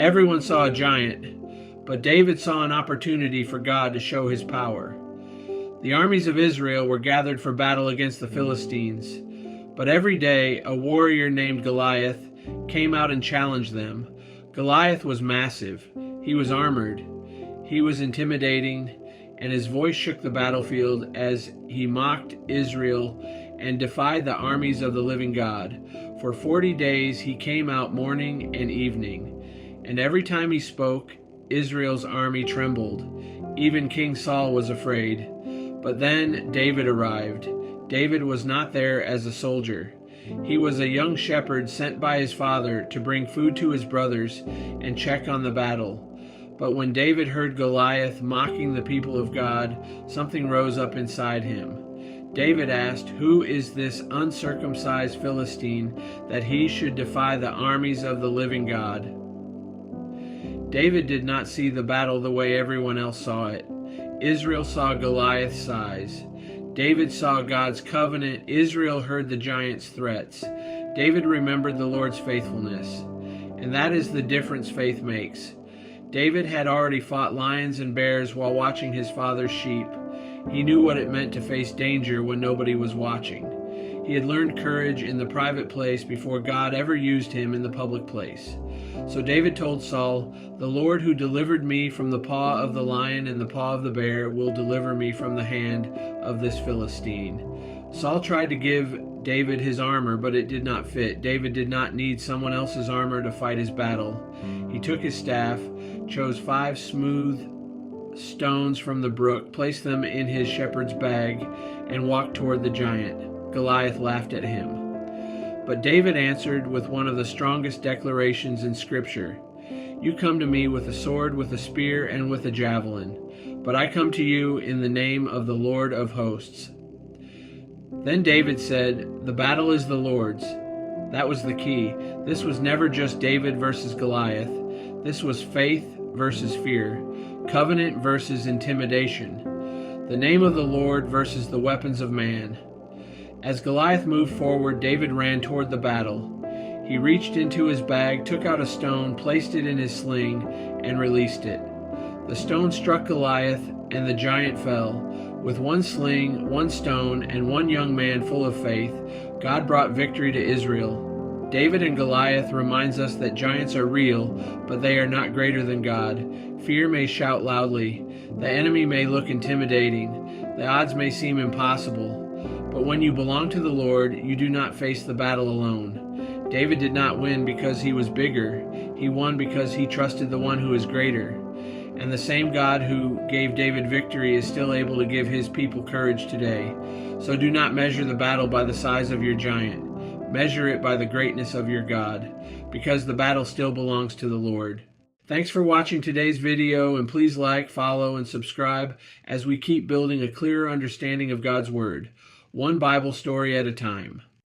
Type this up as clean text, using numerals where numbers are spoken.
Everyone saw a giant, but David saw an opportunity for God to show his power. The armies of Israel were gathered for battle against the Philistines, but every day a warrior named Goliath came out and challenged them. Goliath was massive. He was armored. He was intimidating, and his voice shook the battlefield as he mocked Israel and defied the armies of the living God. For 40 days he came out morning and evening, and every time he spoke, Israel's army trembled. Even King Saul was afraid. But then David arrived. David was not there as a soldier. He was a young shepherd sent by his father to bring food to his brothers and check on the battle. But when David heard Goliath mocking the people of God, something rose up inside him. David asked, "Who is this uncircumcised Philistine that he should defy the armies of the living God?" David did not see the battle the way everyone else saw it. Israel saw Goliath's size. David saw God's covenant. Israel heard the giant's threats. David remembered the Lord's faithfulness. And that is the difference faith makes. David had already fought lions and bears while watching his father's sheep. He knew what it meant to face danger when nobody was watching. He had learned courage in the private place before God ever used him in the public place. So David told Saul, "The Lord who delivered me from the paw of the lion and the paw of the bear will deliver me from the hand of this Philistine." Saul tried to give David his armor, but it did not fit. David did not need someone else's armor to fight his battle. He took his staff, chose 5 smooth stones from the brook, placed them in his shepherd's bag, and walked toward the giant. Goliath laughed at him. But David answered with one of the strongest declarations in Scripture. "You come to me with a sword, with a spear, and with a javelin, but I come to you in the name of the Lord of hosts." Then David said, "The battle is the Lord's." That was the key. This was never just David versus Goliath. This was faith versus fear, covenant versus intimidation, the name of the Lord versus the weapons of man. As Goliath moved forward, David ran toward the battle. He reached into his bag, took out a stone, placed it in his sling, and released it. The stone struck Goliath, and the giant fell. With 1 sling, 1 stone, and 1 young man full of faith, God brought victory to Israel. David and Goliath reminds us that giants are real, but they are not greater than God. Fear may shout loudly. The enemy may look intimidating. The odds may seem impossible. But when you belong to the Lord, you do not face the battle alone. David did not win because he was bigger. He won because he trusted the one who is greater. And the same God who gave David victory is still able to give his people courage today. So do not measure the battle by the size of your giant. Measure it by the greatness of your God, because the battle still belongs to the Lord. Thanks for watching today's video, and please like, follow, and subscribe as we keep building a clearer understanding of God's Word, one Bible story at a time.